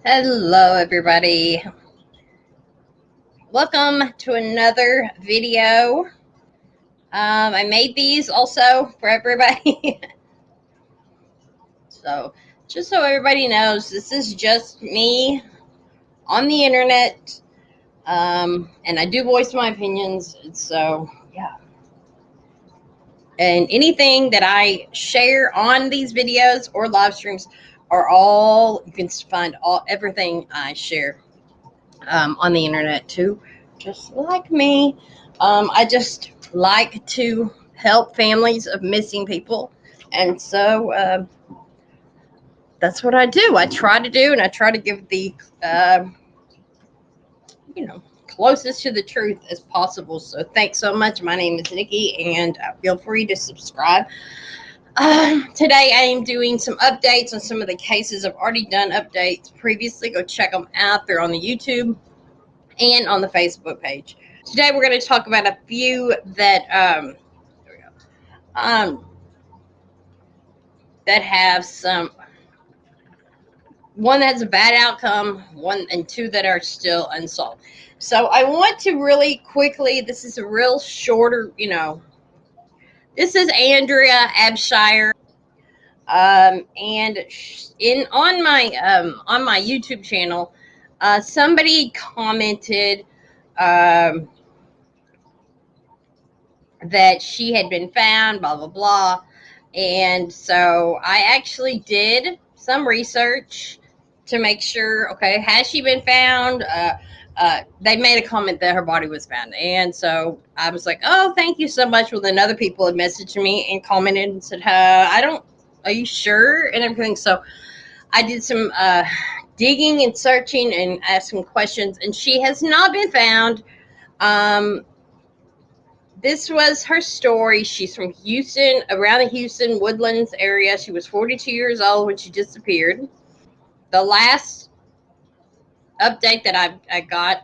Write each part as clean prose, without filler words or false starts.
Hello everybody. Welcome to another video. I made these also for everybody. So just so everybody knows, this is just me on the internet. And I do voice my opinions. So yeah. And anything that I share on these videos or live streams are all, you can find everything I share on the internet too, just like me. I just like to help families of missing people, and so that's what I do. I try to do, and I try to give the uh, closest to the truth as possible. So thanks so much. My name is Nikki, and feel free to subscribe. Today I am doing some updates on some of the cases. I've already done updates previously. Go check them out. They're on the YouTube and on the Facebook page. Today we're going to talk about a few that that have one that has a bad outcome, one and two that are still unsolved. So I want to really quickly, this is a real shorter, this is Andrea Abshire. And on my YouTube channel, somebody commented that she had been found, blah blah blah. And so I actually did some research to make sure, okay, has she been found? They made a comment that her body was found. And so I was like, oh, thank you so much. Well, then other people had messaged me and commented and said, are you sure? And everything. So I did some digging and searching and asked some questions, and she has not been found. This was her story. She's from Houston, around the Houston Woodlands area. She was 42 years old when she disappeared. The last update that I got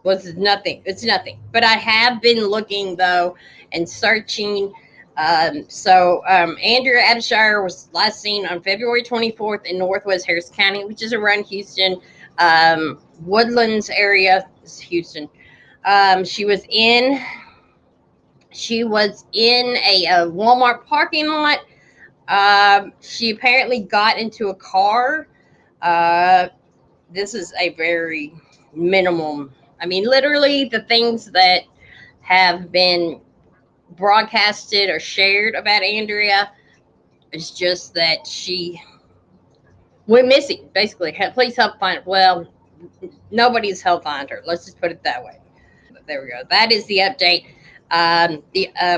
was nothing. It's nothing. But I have been looking, though, and searching. Andrea Abshire was last seen on February 24th in Northwest Harris County, which is around Houston. Woodlands area is Houston. She was in a Walmart parking lot. She apparently got into a car. This is a very minimum. I mean, literally the things that have been broadcasted or shared about Andrea is just that she went missing, basically. Please help find her. Well, nobody's helped find her. Let's just put it that way. There we go. That is the update.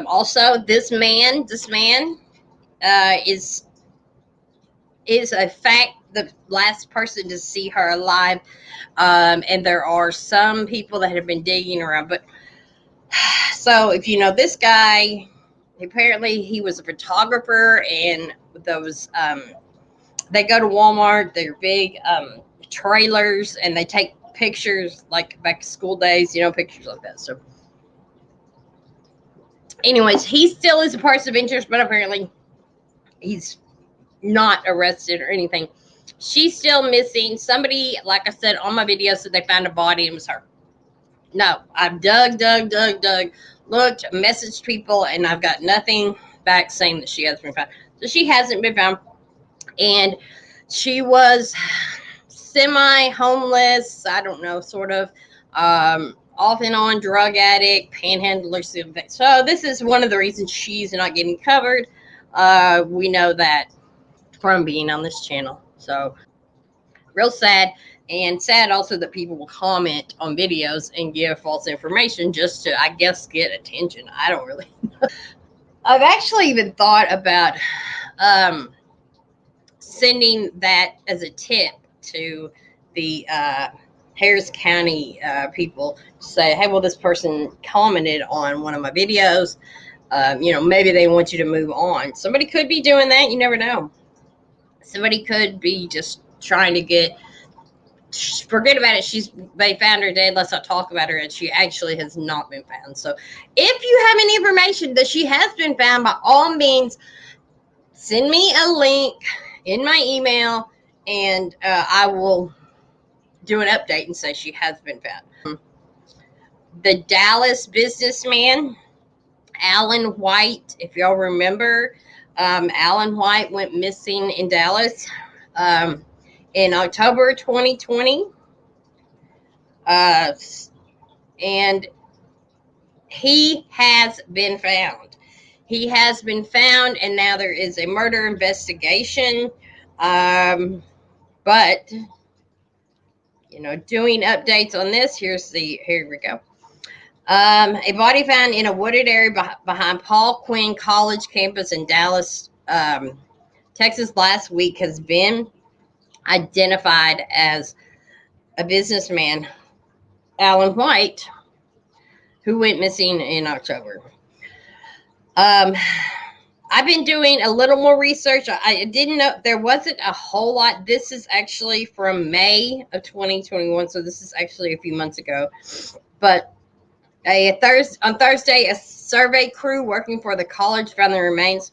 Also, this man is a fact the last person to see her alive. And there are some people that have been digging around. But so if you know this guy, apparently he was a photographer, and those they go to Walmart. They're big trailers, and they take pictures like back to school days, pictures like that. So anyways, he still is a person of interest, but apparently he's not arrested or anything. She's still missing. Somebody, like I said on my video, said they found a body and it was her. No, I've dug, looked, messaged people, and I've got nothing back saying that she has been found. So she hasn't been found. And she was semi-homeless, I don't know, sort of, off and on drug addict, panhandler. So this is one of the reasons she's not getting covered. We know that from being on this channel. So real sad, and sad also that people will comment on videos and give false information just to, I guess, get attention. I don't really know. I've actually even thought about sending that as a tip to the Harris County people to say, hey, well, this person commented on one of my videos. Maybe they want you to move on. Somebody could be doing that. You never know. Somebody could be just trying to forget about it. They found her dead. Let's not talk about her. And she actually has not been found. So if you have any information that she has been found, by all means, send me a link in my email, and I will do an update and say she has been found. The Dallas businessman, Alan White, if y'all remember, Alan White went missing in Dallas in October 2020. And he has been found. He has been found, and now there is a murder investigation. But doing updates on this. Here we go. A body found in a wooded area behind Paul Quinn College campus in Dallas, Texas last week has been identified as a businessman, Alan White, who went missing in October. I've been doing a little more research. I didn't know there wasn't a whole lot. This is actually from May of 2021, so this is actually a few months ago. But on Thursday, a survey crew working for the college found the remains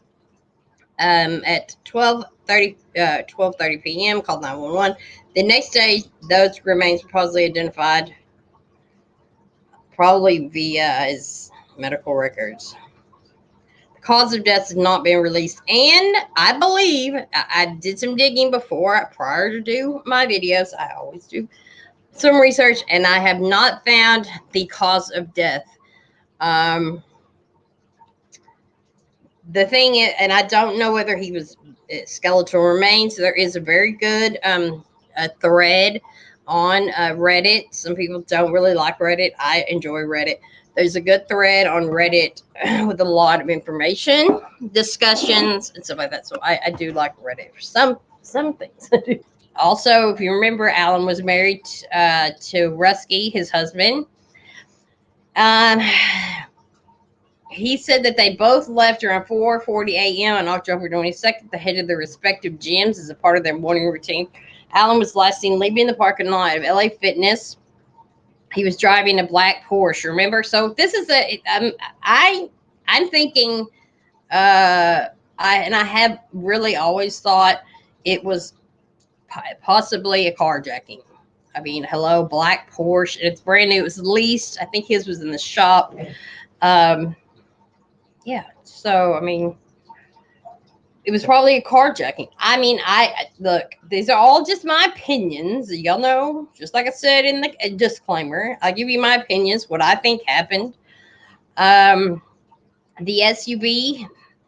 at 12:30 p.m. called 911. The next day, those remains supposedly identified, probably via his medical records. The cause of death has not been released, and I believe I did some digging prior to do my videos. I always do some research, and I have not found the cause of death. The thing is, and I don't know whether he was skeletal remains. There is a very good a thread on Reddit. Some people don't really like Reddit. I enjoy Reddit. There's a good thread on Reddit with a lot of information, discussions, and stuff like that. So I do like Reddit for some things. Also, if you remember, Alan was married to Rusky, his husband. He said that they both left around 4:40 a.m. on October 22nd. They headed their respective gyms as a part of their morning routine. Alan was last seen leaving the parking lot of LA Fitness. He was driving a black Porsche. Remember? So this is I'm thinking. I have really always thought it was possibly a carjacking. I mean, hello, black Porsche. It's brand new. It was leased. I think his was in the shop. Yeah, so I mean, it was probably a carjacking. I mean, look, these are all just my opinions. Y'all know, just like I said in the disclaimer, I'll give you my opinions, what I think happened. The SUV,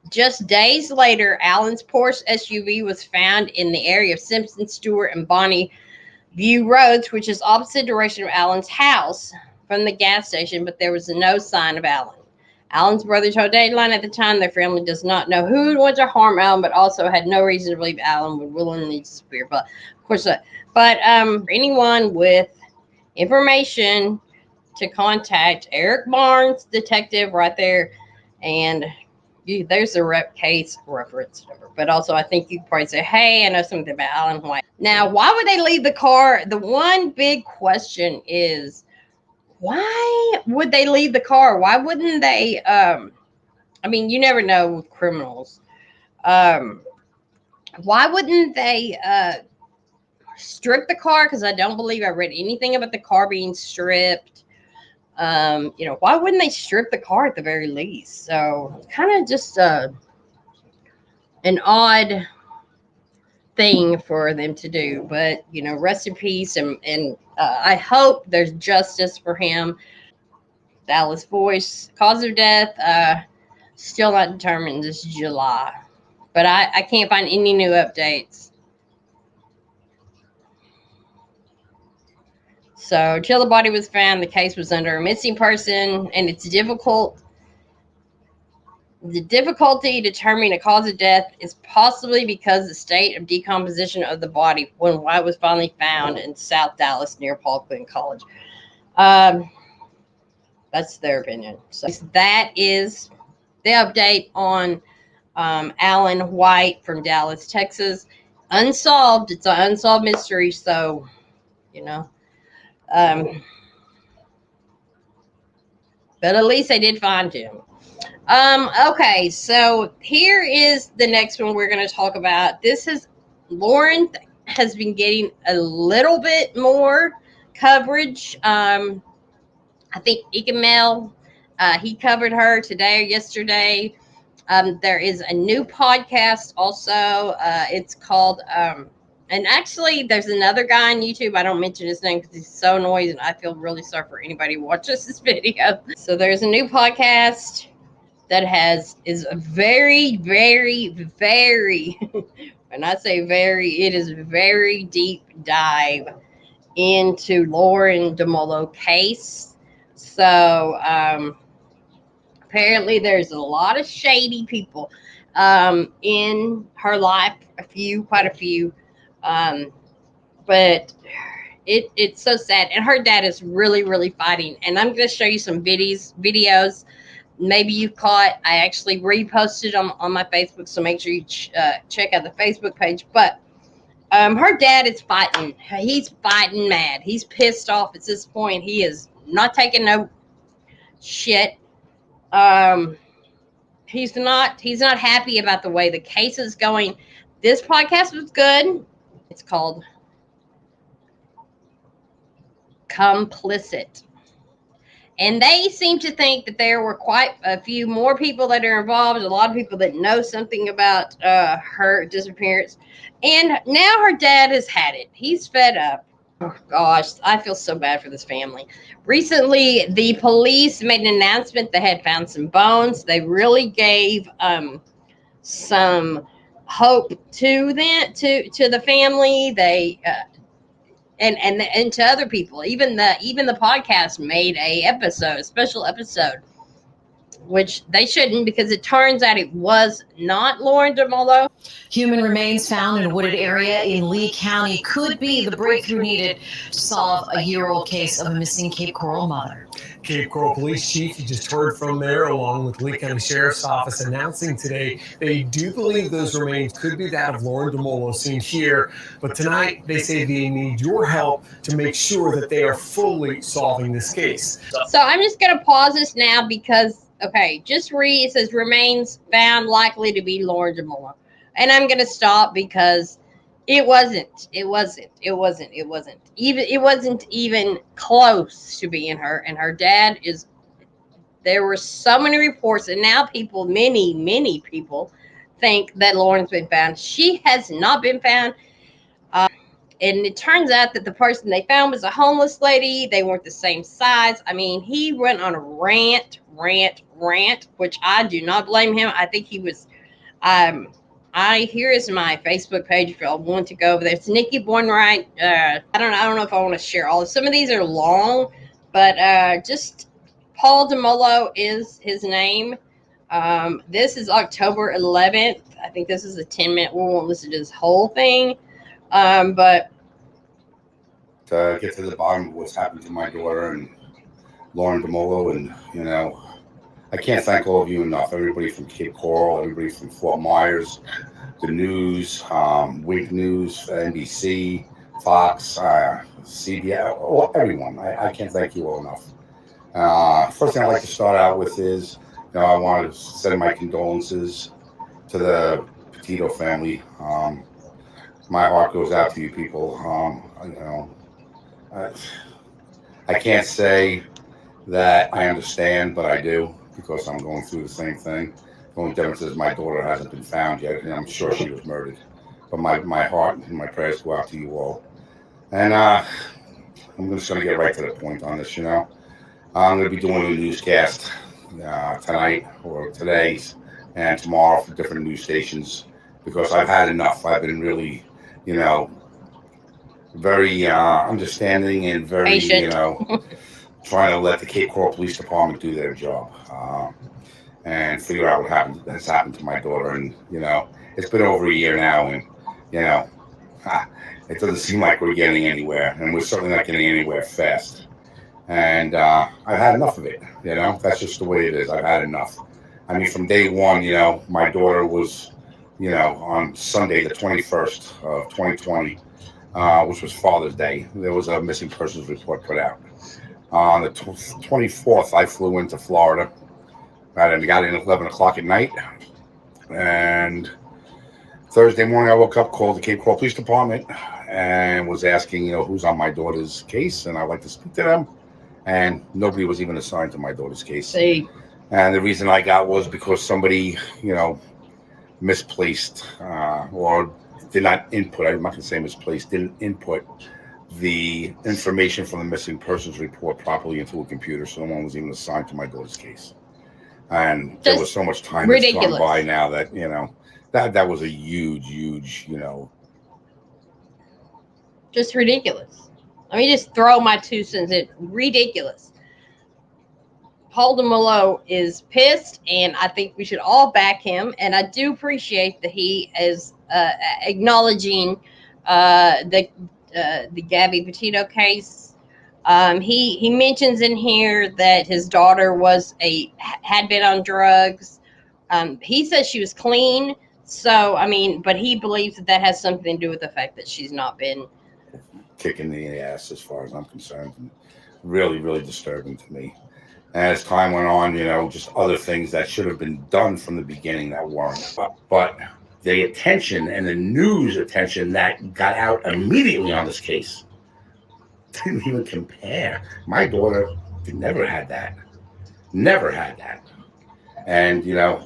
just days later, Alan's Porsche SUV was found in the area of Simpson, Stewart, and Bonnie View Roads, which is opposite direction of Alan's house from the gas station, but there was no sign of Alan. Alan's brother told Dateline at the time their family does not know who would want to harm Alan, but also had no reason to believe Alan would willingly disappear. But of course, anyone with information to contact Eric Barnes, detective, right there, and there's the case reference number. But also, I think you could probably say, "Hey, I know something about Alan White." Now, why would they leave the car? The one big question is, why would they leave the car? Why wouldn't they? I mean, you never know with criminals. Why wouldn't they strip the car? Because I don't believe I read anything about the car being stripped. Why wouldn't they strip the car at the very least? So kind of just an odd thing for them to do. But rest in peace, and I hope there's justice for him. Dallas Voice, cause of death, still not determined this July. But I can't find any new updates. So till the body was found, the case was under a missing person, and it's difficult. The difficulty determining a cause of death is possibly because the state of decomposition of the body when White was finally found in South Dallas near Paul Quinn College. That's their opinion. So that is the update on Alan White from Dallas, Texas. Unsolved. It's an unsolved mystery. So, but at least they did find him. Okay, so here is the next one we're going to talk about. This is Lauren has been getting a little bit more coverage. I think Icamel, he covered her today or yesterday. There is a new podcast also. It's called, and actually, there's another guy on YouTube. I don't mention his name because he's so annoying, and I feel really sorry for anybody who watches this video. So there's a new podcast that is a very, very, very, when I say very, it is very deep dive into Lauren Dumolo case. So apparently there's a lot of shady people in her life, quite a few. But it's so sad. And her dad is really, really fighting. And I'm going to show you some videos. Maybe you caught. I actually reposted them on my Facebook, so make sure you check out the Facebook page. But her dad is fighting. He's fighting mad. He's pissed off at this point. He is not taking no shit. He's not happy about the way the case is going. This podcast was good. It's called Complicit. And they seem to think that there were quite a few more people that are involved, a lot of people that know something about her disappearance. And now her dad has had it. He's fed up. Oh, gosh, I feel so bad for this family. Recently, the police made an announcement they had found some bones. They really gave some hope to the family. They and to other people. Even the podcast made a special episode, which they shouldn't, because it turns out it was not Lauren Dumolo. Human remains found in a wooded area in Lee County could be the breakthrough needed to solve a year-old case of a missing Cape Coral mother. Cape Coral Police Chief, you just heard from there, along with Lee County Sheriff's Office, announcing today they do believe those remains could be that of Lauren Dumolo seen here. But tonight, they say they need your help to make sure that they are fully solving this case. So I'm just going to pause this now because, okay, just read. It says remains found likely to be Lauren Dumolo. And I'm going to stop because it wasn't even close to being her. And her dad is, there were so many reports, and now many people think that Lauren's been found. She has not been found. And it turns out that the person they found was a homeless lady. They weren't the same size. I mean, he went on a rant, which I do not blame him. I think he was, here is my Facebook page if y'all want to go over there. It's Nikki Bornwright. I don't know if I want to share all of some of these are long, but just Paul Dumolo is his name. This is October 11th. I think this is a 10-minute. We won't listen to this whole thing. But to get to the bottom of what's happened to my daughter and Lauren Dumolo, and I can't thank all of you enough. Everybody from Cape Coral, everybody from Fort Myers, the news, Wink News, NBC, Fox, CBS, everyone. I can't thank you all enough. First thing I'd like to start out with is, I want to send my condolences to the Petito family. My heart goes out to you people. I can't say that I understand, but I do, because I'm going through the same thing. The only difference is my daughter hasn't been found yet, and I'm sure she was murdered. But my heart and my prayers go out to you all. And I'm just going to get right to the point on this, I'm going to be doing a newscast tonight or today and tomorrow for different news stations, because I've had enough. I've been really, very understanding and very, patient. Trying to let the Cape Coral Police Department do their job and figure out what has happened to my daughter. And, it's been over a year now, and, it doesn't seem like we're getting anywhere, and we're certainly not getting anywhere fast. And I've had enough of it, That's just the way it is. I've had enough. I mean, from day one, my daughter was, on Sunday, the 21st of 2020, which was Father's Day, there was a missing persons report put out. On the 24th, I flew into Florida. I got in at 11 o'clock at night. And Thursday morning, I woke up, called the Cape Coral Police Department, and was asking, who's on my daughter's case, and I'd like to speak to them. And nobody was even assigned to my daughter's case. See, And the reason I got was because somebody, misplaced or did not input. I'm not going to say misplaced. Didn't input the information from the missing persons report properly into a computer, so no one was even assigned to my daughter's case. And there was so much time that's gone by now that that was a huge, just ridiculous. Let me just throw my 2 cents in. Ridiculous. Paul Dumolo is pissed, and I think we should all back him. And I do appreciate that he is acknowledging the Gabby Petito case. He mentions in here that his daughter had been on drugs. He says she was clean. So, but he believes that has something to do with the fact that she's not been kicking the ass, as far as I'm concerned. And really, really disturbing to me. And as time went on, just other things that should have been done from the beginning that weren't. But the attention and the news attention that got out immediately on this case didn't even compare. My daughter never had that. Never had that. And,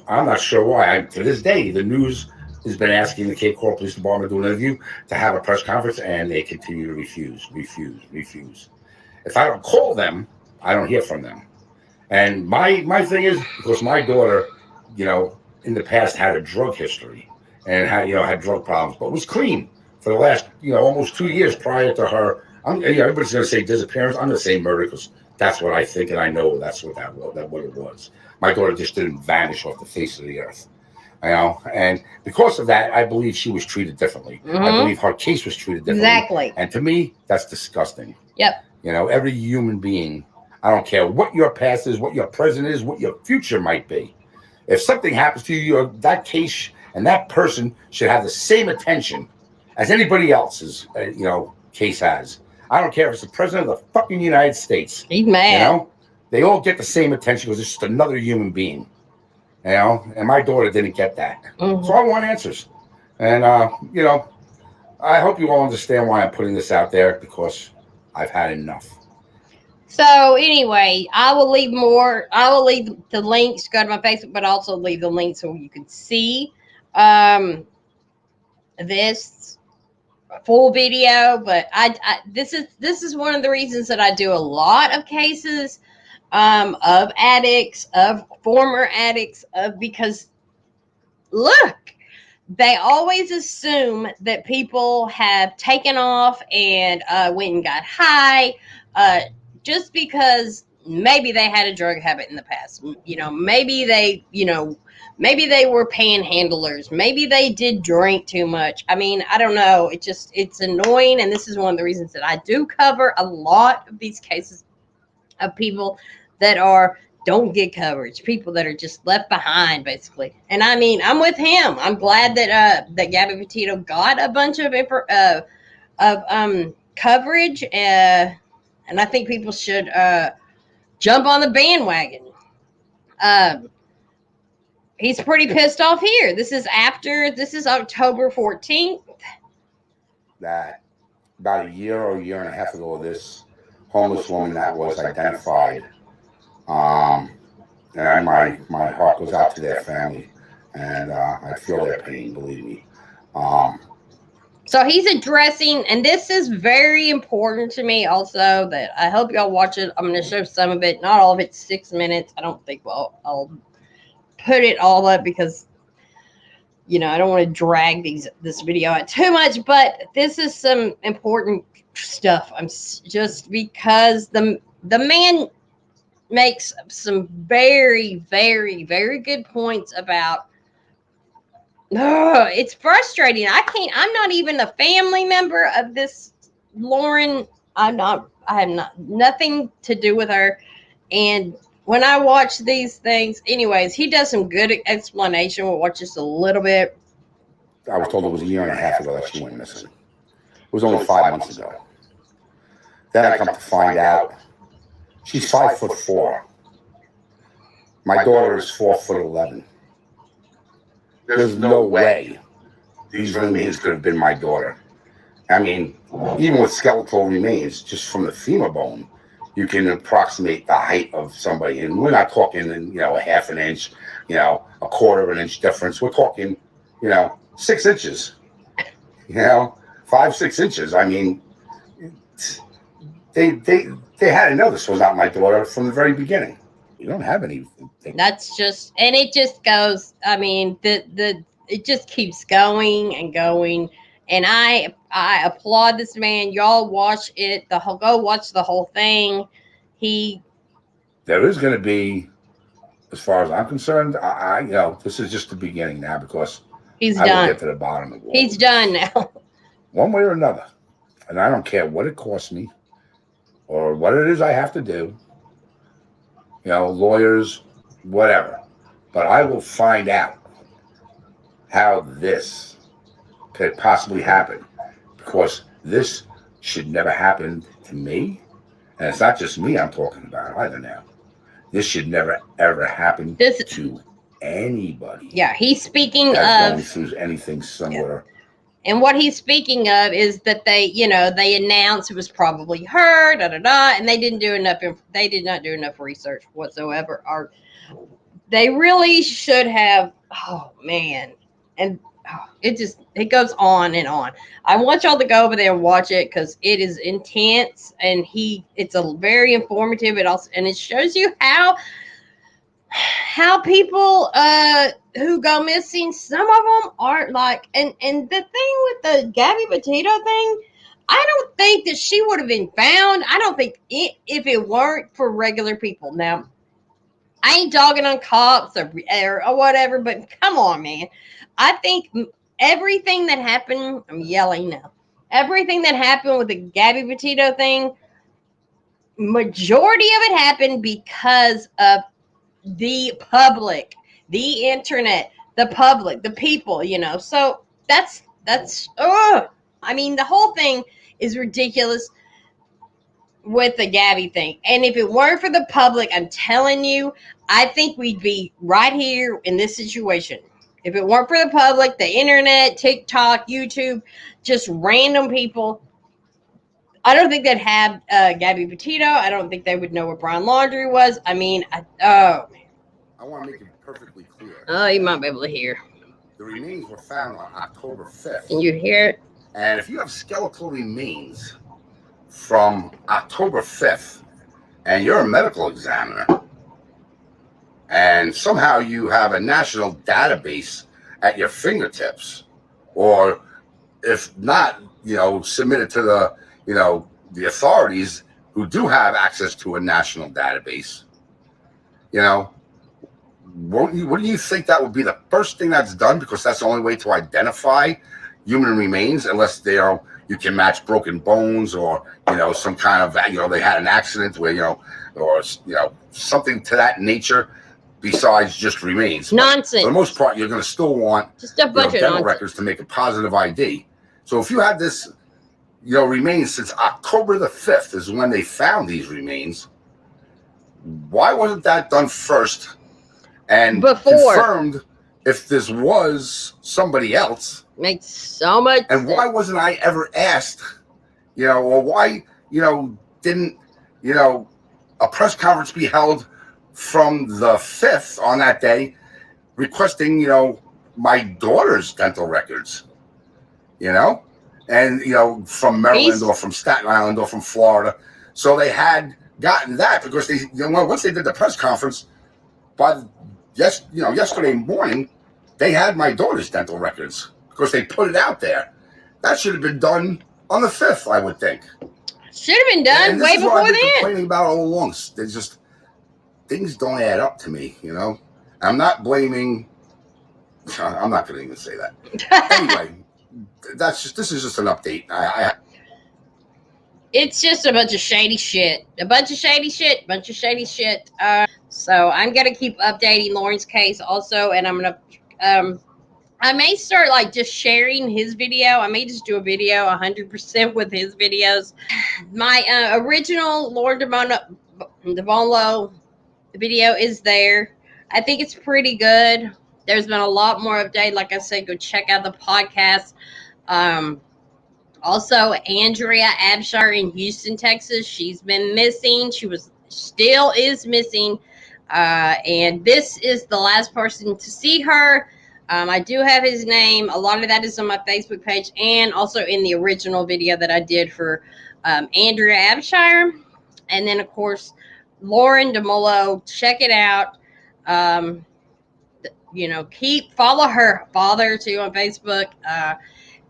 I'm not sure why. To this day, the news has been asking the Cape Coral Police Department to do an interview, to have a press conference, and they continue to refuse. If I don't call them, I don't hear from them. And my thing is, because my daughter, in the past had a drug history and had drug problems, but was clean for the last, almost 2 years prior to her. Everybody's going to say disappearance. I'm going to say murder because that's what I think, and I know that's what it was. My daughter just didn't vanish off the face of the earth, and because of that, I believe she was treated differently. Mm-hmm. I believe her case was treated differently. Exactly. And to me, that's disgusting. Yep. Every human being, I don't care what your past is, what your present is, what your future might be. If something happens to you, that case and that person should have the same attention as anybody else's, case has. I don't care if it's the president of the fucking United States. He's mad. They all get the same attention because it's just another human being. And my daughter didn't get that. Mm-hmm. So I want answers. And, I hope you all understand why I'm putting this out there, because I've had enough. So anyway, I will leave the links, go to my Facebook, but also leave the link so you can see this full video. But this is one of the reasons that I do a lot of cases of addicts, of former addicts, because look, they always assume that people have taken off and went and got high just because maybe they had a drug habit in the past. Maybe they were panhandlers. Maybe they did drink too much. I don't know. It's annoying. And this is one of the reasons that I do cover a lot of these cases of people that don't get coverage, people that are just left behind, basically. And I'm with him. I'm glad that Gabby Petito got a bunch of coverage, and I think people should jump on the bandwagon. He's pretty pissed off here. This is October 14th. That about a year or a year and a half ago, this homeless woman that was identified. And my heart goes out to their family, and I feel their pain, believe me. So he's addressing, and this is very important to me also, that I hope y'all watch it. I'm going to show some of it. Not all of it's 6 minutes. I don't think I'll put it all up because, I don't want to drag this video out too much, but this is some important stuff. I'm just because the man makes some very, very, very good points about it's frustrating. I'm not even a family member of this Lauren. I have nothing to do with her. And when I watch these things, anyways, he does some good explanation. We'll watch just a little bit. I was told it was a year and a half ago that she went missing. It was only 5 months ago. Then I come to find out she's 5'4". My daughter is 4'11". There's no way these remains could have been my daughter. I mean, even with skeletal remains, just from the femur bone, you can approximate the height of somebody. And we're not talking, a half an inch, a quarter of an inch difference. We're talking, 6 inches, 5, 6 inches. I mean, they had to know this was not my daughter from the very beginning. You don't have anything. That's just, and it just goes. I mean, it just keeps going and going. And I applaud this man. Y'all watch it. Go watch the whole thing. There is going to be, as far as I'm concerned, this is just the beginning now, because he's I done. will get to the bottom of it. He's done now. One way or another. And I don't care what it costs me or what it is I have to do. Lawyers, whatever. But I will find out how this could possibly happen, because this should never happen to me. And it's not just me I'm talking about either now. This should never, ever happen to anybody. Yeah, he's speaking going through anything similar. Yeah. And what he's speaking of is that they announced it was probably her, and they didn't do enough. They did not do enough research whatsoever. Or they really should have. Oh man, and it goes on and on. I want y'all to go over there and watch it, because it is intense, and it's a very informative. It shows you how people who go missing, some of them aren't like, and the thing with the Gabby Petito thing, I don't think that she would have been found. I don't think if it weren't for regular people. Now, I ain't dogging on cops or whatever, but come on, man. I think everything that happened, I'm yelling now, everything that happened with the Gabby Petito thing, majority of it happened because of the public, the internet, the public, the people, So that's I mean, the whole thing is ridiculous with the Gabby thing. And if it weren't for the public, I'm telling you, I think we'd be right here in this situation. If it weren't for the public, the internet, TikTok, YouTube, just random people, I don't think they'd have Gabby Petito. I don't think they would know what Brian Laundrie was. I mean, I want to make it perfectly clear. Oh, you might be able to hear. The remains were found on October 5th. Can you hear it? And if you have skeletal remains from October 5th, and you're a medical examiner, and somehow you have a national database at your fingertips, or if not, submit it to the authorities who do have access to a national database, wouldn't you think that would be the first thing that's done? Because that's the only way to identify human remains, unless you can match broken bones, or some kind of they had an accident where or something to that nature besides just remains. Nonsense. But for the most part, you're going to still want just a bunch of dental records to make a positive ID. So if you had this remains since October the 5th is when they found these remains, why wasn't that done first and confirmed if this was somebody else? Makes so much and sense. Why wasn't I ever asked, or why, didn't, a press conference be held from the 5th on that day requesting, my daughter's dental records, and, from Maryland or from Staten Island or from Florida. So they had gotten that because they, once they did the press conference, yesterday morning, they had my daughter's dental records because they put it out there. That should have been done on the 5th, I would think. Should have been done way before then. Complaining about all along. There's just things don't add up to me, I'm not blaming. I'm not going to even say that. Anyway, this is just an update. It's just a bunch of shady shit. So I'm going to keep updating Lauren's case also, and I'm going to I may start just sharing his video. I may just do a video 100% with his videos. My original Lauren Dumolo video is there. I think it's pretty good. there's been a lot more update. Like I said, go check out the podcast. Also, Andrea Abshire in Houston, Texas. She's been missing. Still is missing. And this is the last person to see her. I do have his name. A lot of that is on my Facebook page and also in the original video that I did for Andrea Abshire. And then, of course, Lauren Dumolo. Check it out. Follow her father too on Facebook.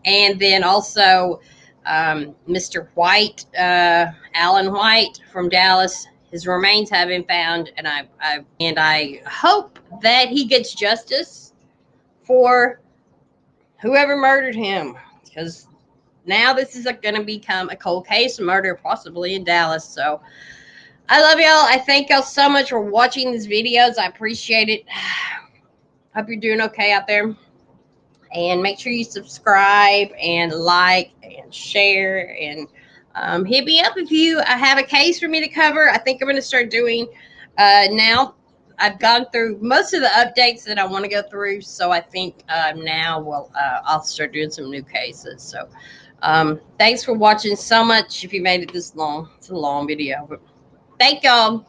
And then also Mr. White, Alan White from Dallas. His remains have been found, and I hope that he gets justice for whoever murdered him, because now this is going to become a cold case, murder possibly in Dallas. So I love y'all. I thank y'all so much for watching these videos. I appreciate it. Hope you're doing okay out there. And make sure you subscribe and like and share, and hit me up if you have a case for me to cover. I think I'm going to start doing now. I've gone through most of the updates that I want to go through, so I think now I'll start doing some new cases. So thanks for watching so much. If you made it this long, it's a long video, but thank y'all.